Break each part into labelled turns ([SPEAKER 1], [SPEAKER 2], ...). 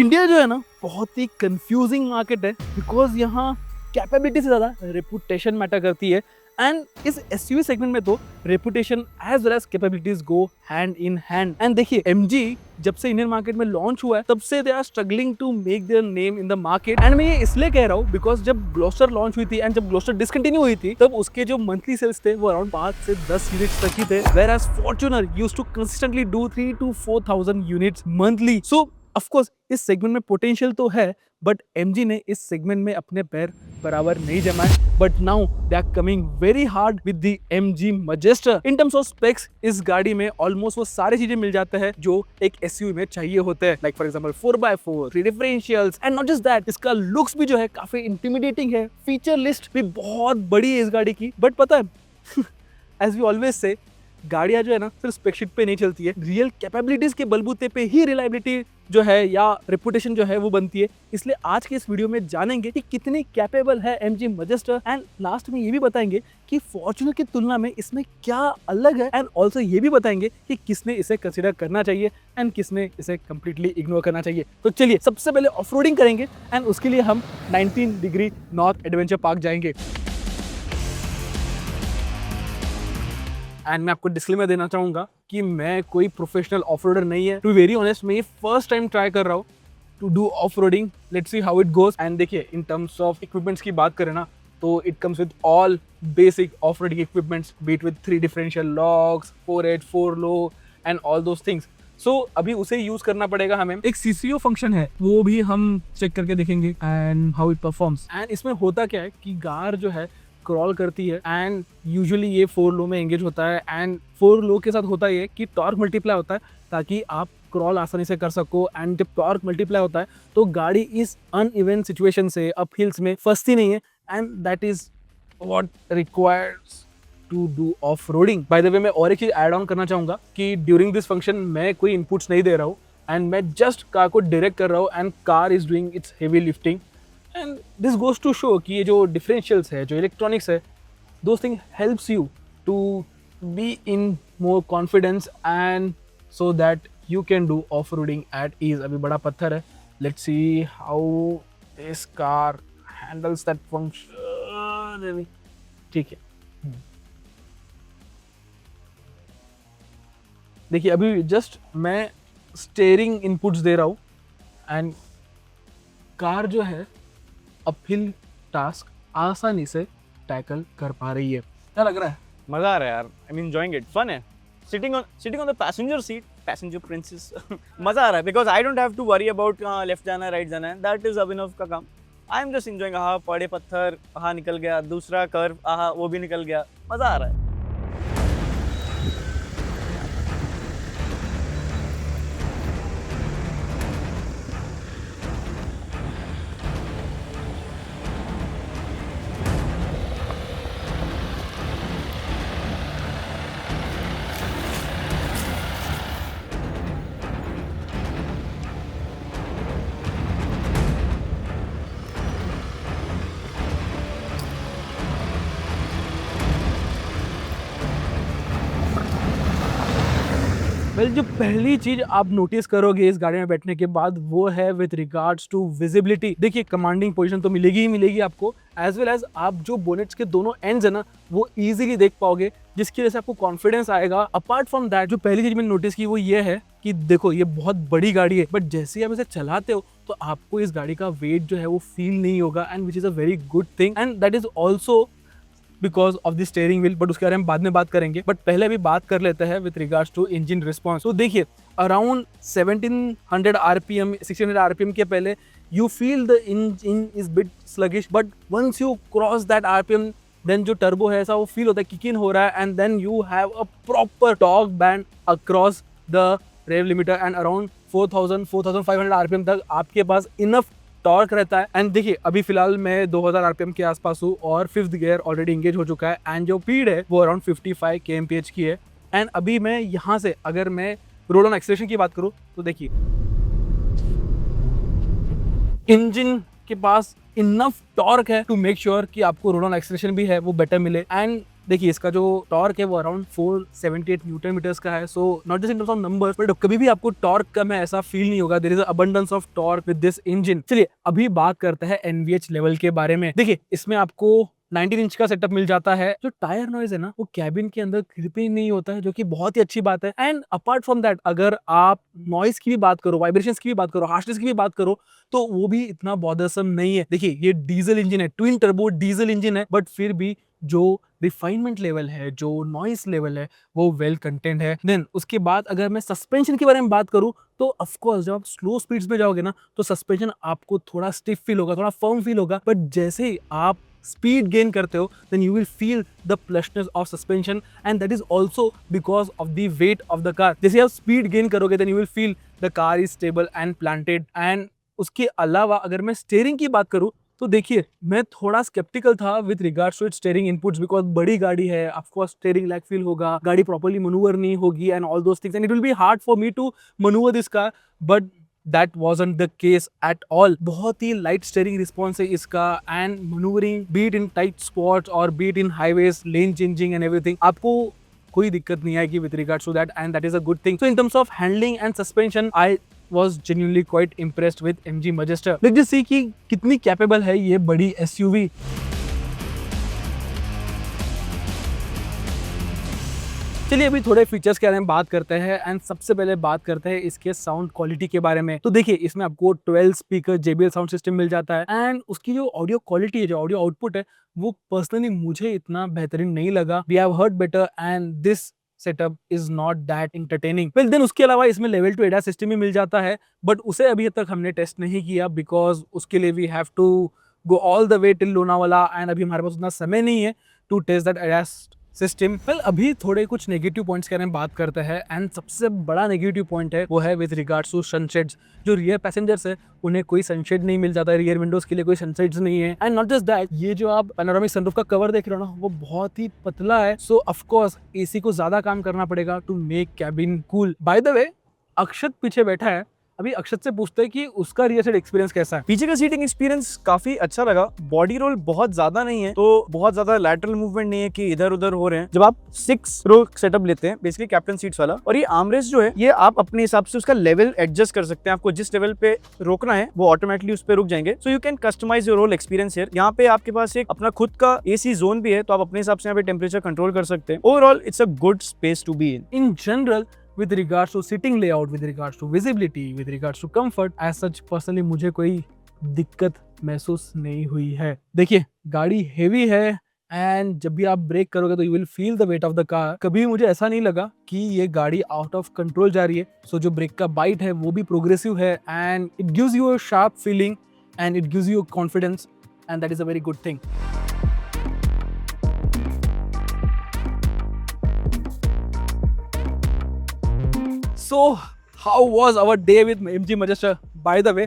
[SPEAKER 1] India जो है ना बहुत ही कंफ्यूजिंग मार्केट है बिकॉज यहाँ कैपेबिलिटी से ज़्यादा रेपुटेशन मैटर करती है एंड इस एसयूवी सेगमेंट में तो reputation as well as capabilities go hand in hand. And देखिए एमजी जब से इंडियन मार्केट में लॉन्च हुआ है तब से they are struggling to make their name in the market. And मैं ये इसलिए कह रहा हूँ बिकॉज जब ग्लोस्टर लॉन्च हुई थी एंड जब ग्लोस्टर डिसकंटिन्यू हुई थी तब उसके जो मंथली सेल्स थे वो अराउंड 5 से 10 यूनिट्स तक ही थे, whereas Fortuner used to consistently do 3 to 4,000 units monthly. So of course इस सेगमेंट में पोटेंशियल तो है बट एमजी ने इस सेगमेंट में अपने पैर बराबर नहीं जमाए। But now they are coming very hard with the MG Majestor. In terms of specs इस गाड़ी में ऑलमोस्ट वो सारी चीजें मिल जाते हैं जो एक एसयूवी में चाहिए होते हैं, like for example 4x4, 3 differentials and not just that, इसका लुक्स भी जो है काफी इंटिमिडेटिंग है, फीचर लिस्ट भी बहुत बड़ी है इस गाड़ी की। बट पता है एज वी ऑलवेज से गाड़ियां जो है ना सिर्फ स्पेकशीट पे नहीं चलती है, रियल कैपेबिलिटीज के बलबूते पे ही रिलायबिलिटी जो है या रेपुटेशन जो है वो बनती है। इसलिए आज के इस वीडियो में जानेंगे कि कितनी कैपेबल है एमजी मैजेस्टर एंड लास्ट में ये भी बताएंगे कि फॉर्च्यूनर की तुलना में इसमें क्या अलग है एंड ऑल्सो ये भी बताएंगे कि किसने इसे कंसिडर करना चाहिए एंड किसने इसे कंप्लीटली इग्नोर करना चाहिए। तो चलिए सबसे पहले ऑफ रोडिंग करेंगे एंड उसके लिए हम 19 डिग्री नॉर्थ एडवेंचर पार्क जाएंगे। एंड मैं आपको डिस्क्लेमर देना चाहूंगा कि मैं कोई प्रोफेशनल ऑफ रोडर नहीं है। टू बी वेरी ऑनेस्ट मैं ये फर्स्ट टाइम ट्राई कर रहा हूँ to do off roading, let's see how it goes. And देखिए इन टर्म्स ऑफ इक्विपमेंट्स की बात करें ना तो it comes with all basic off roading equipments, be it with 3 differential locks, 4 4 low and all those things. So अभी उसे use करना पड़ेगा हमें। एक सीसीओ फंक्शन है वो भी हम चेक करके देखेंगे and how it performs. And इसमें होता क्या है कि कार जो है क्रॉल करती है एंड यूजुअली ये 4 लो में एंगेज होता है एंड 4 लो के साथ होता है कि टॉर्क मल्टीप्लाई होता है ताकि आप क्रॉल आसानी से कर सको। एंड जब टॉर्क मल्टीप्लाई होता है तो गाड़ी इस अनइवन सिचुएशन से अप हिल्स में फंसती नहीं है and that is what requires to do off roading. By the way मैं और एक चीज ऐड ऑन करना चाहूंगा कि ड्यूरिंग दिस फंक्शन मैं कोई इनपुट्स नहीं दे रहा हूँ एंड मैं जस्ट कार को डायरेक्ट कर रहा हूँ and car is doing its heavy lifting. And this goes to show कि ये जो डिफरेंशियल्स है, जो इलेक्ट्रॉनिक्स है, those thing helps you to be in more confidence and so that you can do off roading at ease. अभी बड़ा पत्थर है, let's see how this car handles that function. ठीक है, देखिए अभी जस्ट मैं स्टीयरिंग इनपुट्स दे रहा हूँ एंड कार जो है अपहिल टास्क आसानी से टैकल कर पा रही है। क्या लग रहा है?
[SPEAKER 2] मजा आ रहा है यार, I am enjoying it, fun है। Sitting on the passenger seat, passenger princess मजा आ रहा है because I don't have to worry about left जाना है राइट जाना है, दैट इज अभिनव का काम। I am just enjoying. हाँ पड़े पत्थर, हाँ निकल गया, दूसरा कर्व, हाँ वो भी निकल गया, मजा आ रहा है।
[SPEAKER 1] वेल जो पहली चीज आप नोटिस करोगे इस गाड़ी में बैठने के बाद वो है विद रिगार्ड्स टू विजिबिलिटी। देखिए कमांडिंग पोजीशन तो मिलेगी ही मिलेगी आपको, एज वेल एज आप जो बोनेट्स के दोनों एंड्स है ना वो इजीली देख पाओगे, जिसकी वजह से आपको कॉन्फिडेंस आएगा। अपार्ट फ्रॉम दैट जो पहली चीज मैंने नोटिस की वो ये है कि देखो ये बहुत बड़ी गाड़ी है बट जैसे ही आप इसे चलाते हो तो आपको इस गाड़ी का वेट जो है वो फील नहीं होगा and which is a very good thing and that is also because of the steering wheel. But उसके बारे में बाद में बात करेंगे, बट पहले अभी बात कर लेते हैं with regards to engine response. तो देखिए अराउंड 1700 आरपीएम 1600 आरपीएम के पहले you feel the engine is bit sluggish, but once you cross that RPM then जो टर्बो है ऐसा वो फील होता है किक इन हो रहा है and then you have a proper torque band across the rev limiter and around 4500 RPM तक आपके पास इनफ टॉर्क रहता है। एंड देखिए अभी फिलहाल मैं 2000 आरपीएम के आसपास हूँ और 5th गियर ऑलरेडी इंगेज हो चुका है एंड जो स्पीड है वो अराउंड 55 kmph की है। एंड अभी मैं यहाँ से अगर मैं रोड ऑन एक्सेलरेशन की बात करूँ तो देखिए इंजन के पास इनफ टॉर्क है टू मेक श्योर कि आपको रोड ऑन एक्सेलरेशन भी है वो बेटर मिले एंड देखिए इसका जो टॉर्क है वो अराउंड 478 न्यूटन मीटर्स का है। So not just in terms of numbers, but कभी भी आपको टॉर्क का में ऐसा फील नहीं होगा। There is abundance of torque with this engine. चलिए अभी बात करते हैं एनवीएच लेवल के बारे में। देखिए इसमें आपको 19 इंच का सेटअप मिल जाता है। जो टायर नॉइज है ना वो कैबिन के अंदर क्रिपिंग नहीं होता है, जो कि बहुत ही अच्छी बात है। एंड अपार्ट फ्रॉम दैट, अगर आप नॉइज की भी बात करो, वाइब्रेशंस की भी बात करो, हार्शनेस की भी बात करो, तो वो भी इतना बॉदरसम नहीं है। देखिए ये डीजल इंजन है, ट्विन टर्बो डीजल इंजन है, बट फिर भी जो रिफाइनमेंट लेवल है, जो नॉइस लेवल है, वो वेल कंटेंट है। देन उसके बाद अगर मैं सस्पेंशन के बारे में बात करूं, तो ऑफ कोर्स जब आप स्लो स्पीड्स पे जाओगे ना, तो सस्पेंशन आपको थोड़ा स्टिफ फील होगा, थोड़ा फर्म फील होगा। बट जैसे ही आप स्पीड गेन करते हो, then you will feel the plushness of suspension, and that is also because of the weight of the car. जैसे आप स्पीड गेन करोगे, then you will feel the car is stable and planted. And उसके अलावा अगर मैं steering की बात करूं, तो देखिए मैं थोड़ा स्केप्टिकल था with regards to its steering inputs, because बड़ी गाड़ी है, of course steering lag feel होगा, गाड़ी प्रॉपर्ली मनूवर नहीं होगी and all those things, and it will be hard for me to manoeuvre this car. But that wasn't the case at all। बहुत ही light steering response है इसका, and manoeuvring be it in tight spots और be it in highways, lane changing and everything, आपको कोई दिक्कत नहीं आएगी with regards to that, and that is a good thing. So in terms of handling and suspension, I was genuinely quite impressed with MG Magister। Let's just see कि कितनी capable है ये बड़ी SUV। चलिए अभी थोड़े फीचर्स के बारे में बात करते हैं, एंड सबसे पहले बात करते हैं इसके साउंड क्वालिटी के बारे में। तो देखिए इसमें आपको 12 स्पीकर JBL साउंड सिस्टम मिल जाता है, एंड उसकी जो ऑडियो क्वालिटी है, जो ऑडियो आउटपुट है, वो पर्सनली मुझे इतना बेहतरीन नहीं लगा। We have heard better and this setup is not that entertaining. Well then उसके अलावा इसमें लेवल 2 ADAS सिस्टम भी मिल जाता है, बट उसे अभी तक हमने टेस्ट नहीं किया, बिकॉज उसके लिए we have to go all the way till Lonavala, and अभी हमारे पास उतना समय नहीं है to test that ADAS system. Well अभी थोड़े कुछ नेगेटिव पॉइंट्स के बारे में बात करते हैं, एंड सबसे बड़ा नेगेटिव पॉइंट है वो है विद रिगार्ड्स टू सनशेड्स। जो रियर पैसेंजर्स है उन्हें कोई सनशेड नहीं मिल जाता है, रियर विंडोज के लिए कोई सनशेड्स नहीं है। एंड नॉट जस्ट दैट, ये जो आप पैनोरामिक सनरूफ का कवर देख रहे हो ना, वो बहुत ही पतला है। सो ऑफ कोर्स एसी को ज्यादा काम करना पड़ेगा to make cabin cool. By the way, Akshat पीछे बैठा है, अभी अक्षत से पूछते हैं कि उसका रियर सीट एक्सपीरियंस कैसा है।
[SPEAKER 2] पीछे का सीटिंग एक्सपीरियंस काफी अच्छा लगा। बॉडी रोल बहुत ज्यादा नहीं है, तो बहुत ज्यादा लैटरल मूवमेंट नहीं है कि इधर उधर हो रहे हैं। जब आप 6 रो सेटअप लेते हैं, बेसिकली कैप्टन सीट्स वाला, और ये आर्मरेस्ट जो है, ये आप अपने हिसाब से उसका लेवल एडजस्ट कर सकते हैं। आपको जिस लेवल पे रोकना है वो ऑटोमेटिकली उस पे रुक जाएंगे। So you can customise your roll experience here. यहाँ पे आपके पास एक अपना खुद का एसी जोन भी है, तो आप अपने हिसाब से यहाँ पे टेम्परेचर कंट्रोल कर सकते हैं। Overall it's a good space to be
[SPEAKER 1] in general, with regards to sitting layout, with regards to visibility, with regards to comfort, as such personally मुझे कोई दिक्कत महसूस नहीं हुई है। देखिए गाड़ी हेवी है, एंड जब भी आप ब्रेक करोगे तो you will feel the weight of the car. कभी मुझे ऐसा नहीं लगा कि ये गाड़ी आउट ऑफ कंट्रोल जा रही है। सो जो ब्रेक का बाइट है वो भी प्रोग्रेसिव है, and it gives you a sharp feeling, and it gives you confidence, and that is a very good thing. So how was our day with MG Magister? By the way,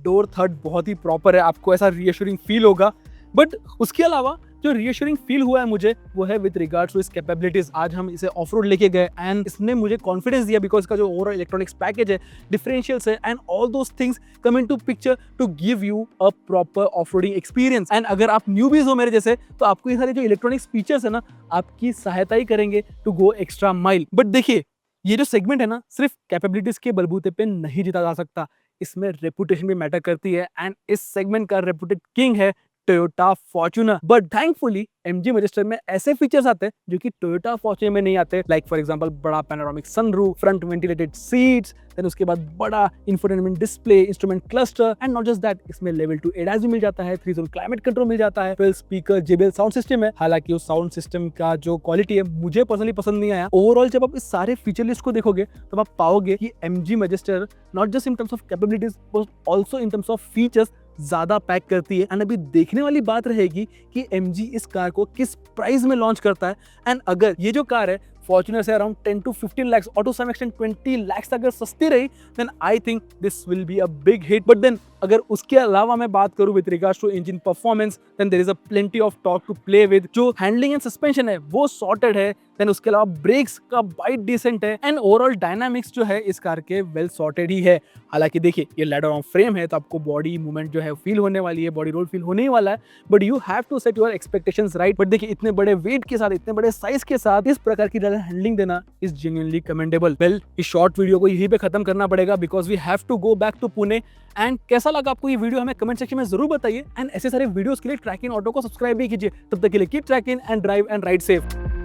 [SPEAKER 1] door third बहुत ही proper है, आपको ऐसा reassuring feel होगा। But उसके अलावा जो reassuring feel हुआ है मुझे, वो है विद रिगार्ड्स टू इस कैपेबिलिटीज। आज हम इसे ऑफ रोड लेके गए, एंड इसने मुझे कॉन्फिडेंस दिया, बिकॉज इसका जो ओवरऑल इलेक्ट्रॉनिक्स पैकेज है, डिफरेंशियल्स है, and all those things come in to picture to give you a proper off roading experience. And अगर आप न्यूबीज हो मेरे जैसे, तो आपको ये सारे जो इलेक्ट्रॉनिक्स फीचर्स है ना, आपकी सहायता ही करेंगे to go extra mile. But देखिए ये जो सेगमेंट है ना, सिर्फ कैपेबिलिटीज के बलबूते पे नहीं जीता जा सकता, इसमें रेपुटेशन भी मैटर करती है, एंड इस सेगमेंट का रेपुटेड किंग है Toyota Fortuner. But thankfully MG magister में ऐसे फीचर्स आते हैं जो कि टोयोटा फॉर्च्यूनर में नहीं आते, लाइक फॉर एग्जांपल बड़ा panoramic sunroof, front ventilated seats, then उसके बाद बड़ा infotainment display, instrument cluster, and not just that, इसमें लेवल 2 ADAS भी मिल जाता है, 3 जोन क्लाइमेट कंट्रोल मिल जाता है, 12 स्पीकर JBL साउंड सिस्टम है। हालांकि उस साउंड सिस्टम का जो क्वालिटी है मुझे पर्सनली पसंद नहीं आया। ओवरऑल जब आप इस सारे फीचर लिस्ट को देखोगे, तब आप पाओगे कि MG Majestor not just in terms of capabilities but also in terms of features ज्यादा पैक करती है। एंड अभी देखने वाली बात रहेगी कि MG इस कार को किस प्राइस में लॉन्च करता है। एंड अगर ये जो कार है फॉर्च्यूनर से अराउंड 10 to 15 lakhs और टू सम एक्सटेंट 20 lakhs अगर सस्ती रही, then I think this will be a big hit. But then अगर उसके अलावा मैं बात करूं with regards to engine performance, then there is a plenty of torque to play with. जो हैंडलिंग एंड सस्पेंशन है वो सॉर्टेड है, देन उसके अलावा ब्रेक्स का बाइट डिसेंट है एंड ओवरऑल डायनामिक्स जो है इस कार के वेल सॉर्टेड ही है। हालांकि देखिए ये लैडर ऑन फ्रेम है तो आपको बॉडी मूवमेंट जो है फील होने वाली है, बॉडी रोल फील होने ही वाला है, but you have to set your expectations right. But देखिए इतने बड़े वेट के साथ, इतने बड़े साइज के साथ इस प्रकार की हैंडलिंग देना इज जेन्युइनली कमेंडेबल। वेल इस शॉर्ट वीडियो को यहीं पे खत्म करना पड़ेगा because we have to go back to Pune. And कैसा लगा आपको ये वीडियो हमें कमेंट सेक्शन में जरूर बताइए एंड ऐसे सारे वीडियोस के लिए ट्रैक इन ऑटो को सब्सक्राइब भी कीजिए। तब तक के लिए keep trekking and drive and ride safe.